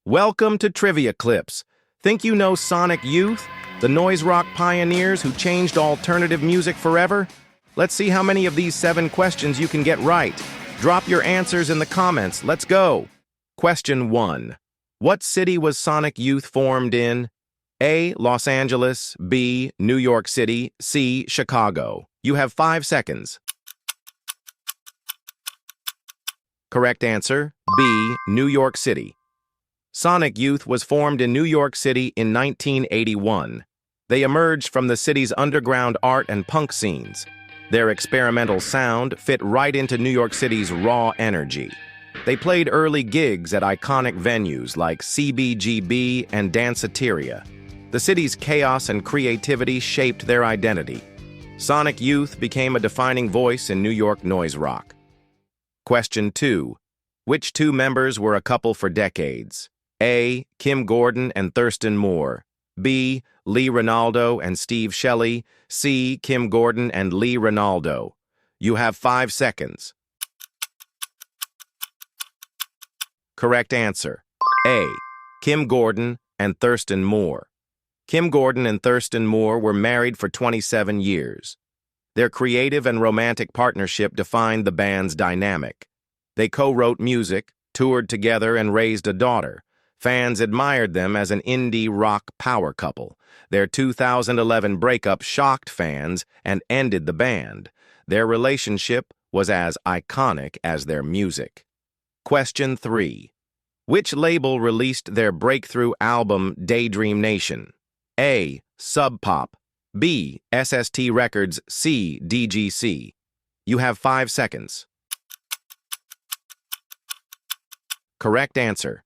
Welcome to Trivia Clips. Think you know Sonic Youth, the noise rock pioneers who changed alternative music forever? Let's see how many of these 7 questions you can get right. Drop your answers in the comments. Let's go. Question 1. What city was Sonic Youth formed in? A. Los Angeles, B. New York City, C. Chicago. You have 5 seconds. Correct answer, B. New York City. Sonic Youth was formed in New York City in 1981. They emerged from the city's underground art and punk scenes. Their experimental sound fit right into New York City's raw energy. They played early gigs at iconic venues like CBGB and Danceteria. The city's chaos and creativity shaped their identity. Sonic Youth became a defining voice in New York noise rock. Question 2. Which 2 members were a couple for decades? A. Kim Gordon and Thurston Moore. B. Lee Ranaldo and Steve Shelley. C. Kim Gordon and Lee Ranaldo. You have 5 seconds. Correct answer. A. Kim Gordon and Thurston Moore. Kim Gordon and Thurston Moore were married for 27 years. Their creative and romantic partnership defined the band's dynamic. They co-wrote music, toured together, and raised a daughter. Fans admired them as an indie rock power couple. Their 2011 breakup shocked fans and ended the band. Their relationship was as iconic as their music. Question 3. Which label released their breakthrough album Daydream Nation? A. Sub Pop. B. SST Records. C. DGC. You have 5 seconds. Correct answer.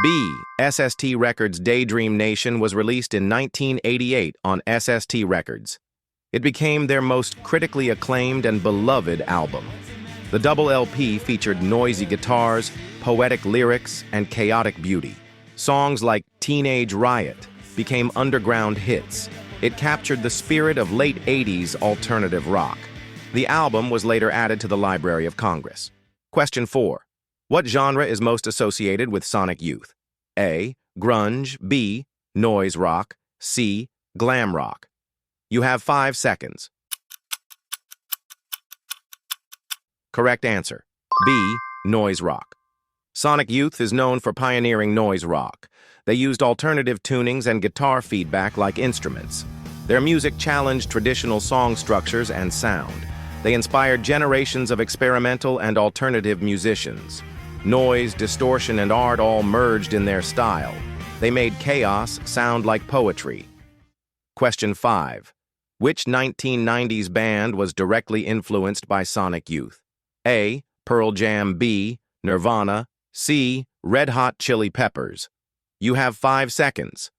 B. SST Records' Daydream Nation was released in 1988 on SST Records. It became their most critically acclaimed and beloved album. The double LP featured noisy guitars, poetic lyrics, and chaotic beauty. Songs like Teenage Riot became underground hits. It captured the spirit of late 80s alternative rock. The album was later added to the Library of Congress. Question 4. What genre is most associated with Sonic Youth? A. Grunge. B. Noise rock. C. Glam rock. You have 5 seconds. Correct answer. B. Noise rock. Sonic Youth is known for pioneering noise rock. They used alternative tunings and guitar feedback like instruments. Their music challenged traditional song structures and sound. They inspired generations of experimental and alternative musicians. Noise, distortion, and art all merged in their style. They made chaos sound like poetry. Question 5. Which 1990s band was directly influenced by Sonic Youth? A. Pearl Jam. B. Nirvana. C. Red Hot Chili Peppers. You have 5 seconds.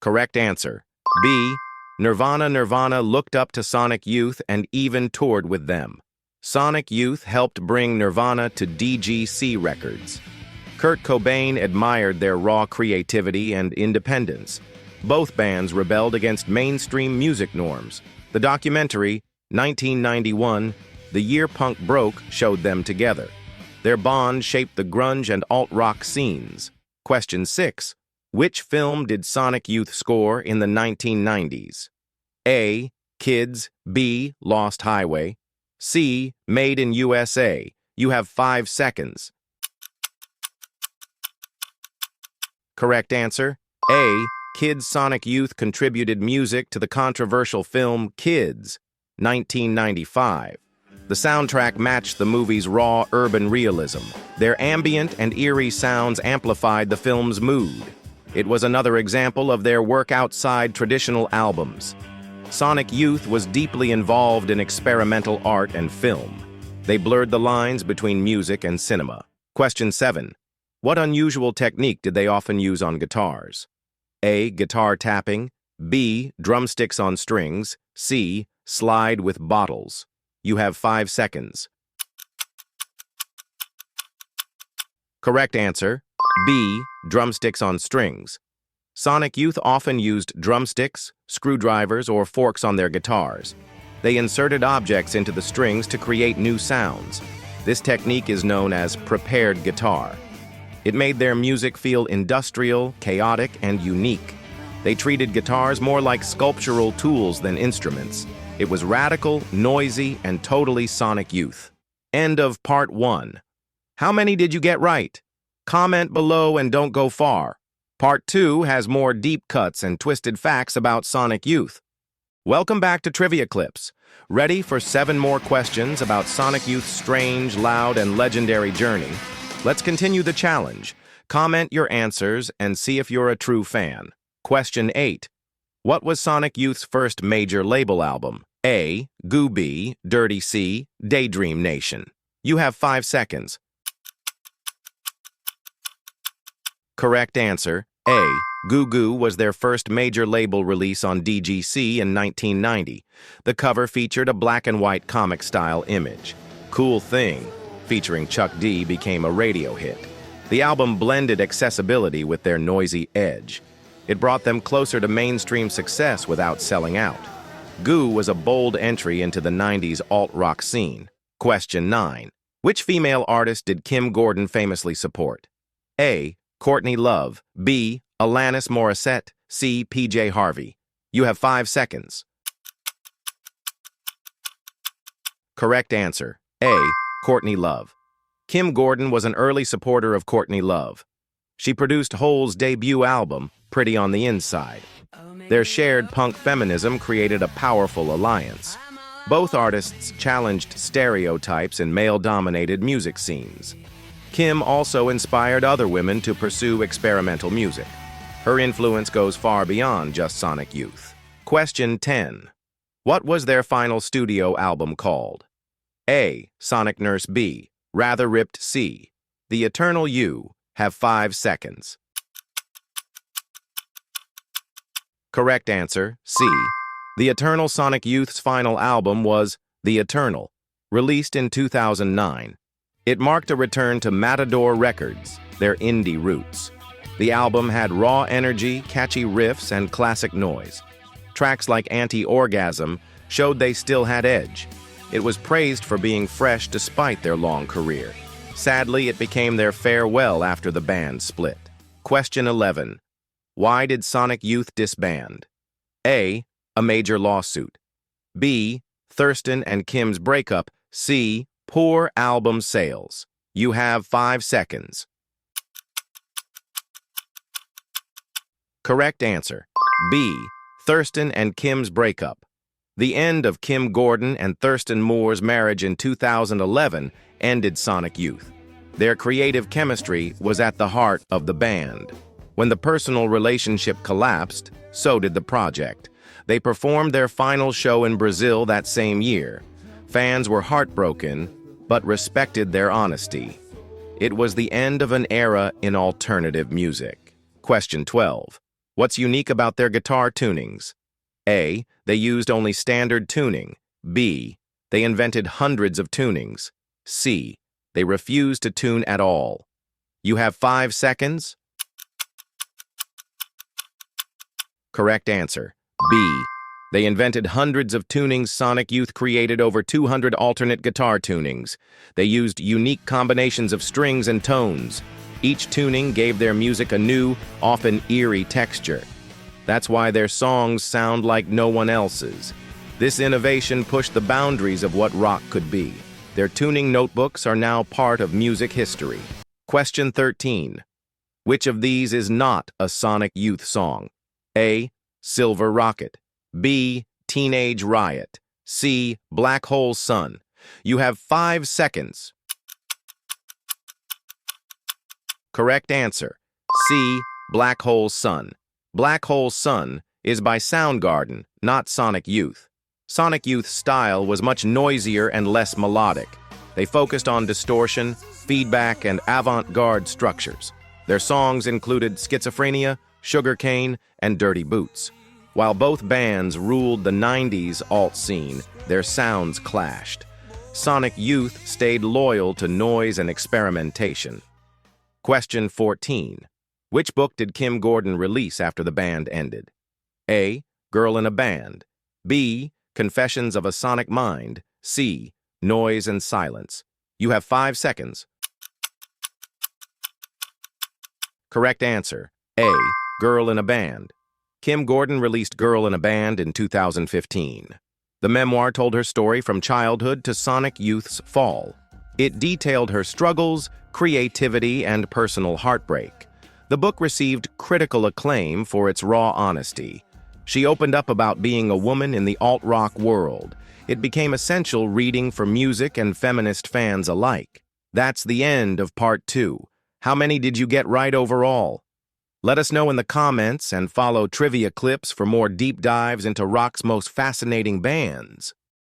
Correct answer. B. Nirvana. Nirvana looked up to Sonic Youth and even toured with them. Sonic Youth helped bring Nirvana to DGC Records. Kurt Cobain admired their raw creativity and independence. Both bands rebelled against mainstream music norms. The documentary, 1991, The Year Punk Broke, showed them together. Their bond shaped the grunge and alt-rock scenes. Question 6. Which film did Sonic Youth score in the 1990s? A. Kids. B. Lost Highway. C. Made in USA. You have 5 seconds. Correct answer. A. Kids. Sonic Youth contributed music to the controversial film Kids, 1995. The soundtrack matched the movie's raw urban realism. Their ambient and eerie sounds amplified the film's mood. It was another example of their work outside traditional albums. Sonic Youth was deeply involved in experimental art and film. They blurred the lines between music and cinema. Question 7. What unusual technique did they often use on guitars? A. Guitar tapping. B. Drumsticks on strings. C. Slide with bottles. You have 5 seconds. Correct answer. B. Drumsticks on strings. Sonic Youth often used drumsticks, screwdrivers, or forks on their guitars. They inserted objects into the strings to create new sounds. This technique is known as prepared guitar. It made their music feel industrial, chaotic, and unique. They treated guitars more like sculptural tools than instruments. It was radical, noisy, and totally Sonic Youth. End of part 1. How many did you get right? Comment below and don't go far. Part 2 has more deep cuts and twisted facts about Sonic Youth. Welcome back to Trivia Clips. Ready for 7 more questions about Sonic Youth's strange, loud, and legendary journey? Let's continue the challenge. Comment your answers and see if you're a true fan. Question 8. What was Sonic Youth's first major label album? A. Goo B, Dirty C, Daydream Nation. You have 5 seconds. Correct answer, A. Goo Goo was their first major label release on DGC in 1990. The cover featured a black and white comic-style image. Cool Thing, featuring Chuck D, became a radio hit. The album blended accessibility with their noisy edge. It brought them closer to mainstream success without selling out. Goo was a bold entry into the 90s alt-rock scene. Question 9. Which female artist did Kim Gordon famously support? A. Courtney Love, B. Alanis Morissette, C. PJ Harvey. You have 5 seconds. Correct answer, A. Courtney Love. Kim Gordon was an early supporter of Courtney Love. She produced Hole's debut album, Pretty on the Inside. Their shared punk feminism created a powerful alliance. Both artists challenged stereotypes in male-dominated music scenes. Kim also inspired other women to pursue experimental music. Her influence goes far beyond just Sonic Youth. Question 10. What was their final studio album called? A. Sonic Nurse B, Rather Ripped C, The Eternal You. Have 5 seconds. Correct answer, C. The Eternal Sonic Youth's final album was The Eternal, released in 2009. It marked a return to Matador Records, their indie roots. The album had raw energy, catchy riffs, and classic noise. Tracks like Anti-Orgasm showed they still had edge. It was praised for being fresh despite their long career. Sadly, it became their farewell after the band split. Question 11. Why did Sonic Youth disband? A. A major lawsuit. B. Thurston and Kim's breakup. C. Poor album sales. You have 5 seconds. Correct answer, B. Thurston and Kim's breakup. The end of Kim Gordon and Thurston Moore's marriage in 2011 ended Sonic Youth. Their creative chemistry was at the heart of the band. When the personal relationship collapsed, so did the project. They performed their final show in Brazil that same year. Fans were heartbroken, but respected their honesty. It was the end of an era in alternative music. Question 12. What's unique about their guitar tunings? A. They used only standard tuning. B. They invented hundreds of tunings. C. They refused to tune at all. You have 5 seconds. Correct answer, B. They invented hundreds of tunings. Sonic Youth created over 200 alternate guitar tunings. They used unique combinations of strings and tones. Each tuning gave their music a new, often eerie texture. That's why their songs sound like no one else's. This innovation pushed the boundaries of what rock could be. Their tuning notebooks are now part of music history. Question 13. Which of these is not a Sonic Youth song? A. Silver Rocket. B. Teenage Riot. C. Black Hole Sun. You have 5 seconds. Correct answer, C. Black Hole Sun. Black Hole Sun is by Soundgarden, not Sonic Youth. Sonic Youth's style was much noisier and less melodic. They focused on distortion, feedback, and avant-garde structures. Their songs included Schizophrenia, Sugarcane, and Dirty Boots. While both bands ruled the 90s alt scene, their sounds clashed. Sonic Youth stayed loyal to noise and experimentation. Question 14. Which book did Kim Gordon release after the band ended? A. Girl in a Band. B. Confessions of a Sonic Mind. C. Noise and Silence. You have 5 seconds. Correct answer, A, Girl in a Band. Kim Gordon released Girl in a Band in 2015. The memoir told her story from childhood to Sonic Youth's fall. It detailed her struggles, creativity, and personal heartbreak. The book received critical acclaim for its raw honesty. She opened up about being a woman in the alt-rock world. It became essential reading for music and feminist fans alike. That's the end of part 2. How many did you get right overall? Let us know in the comments and follow Trivia Clips for more deep dives into rock's most fascinating bands.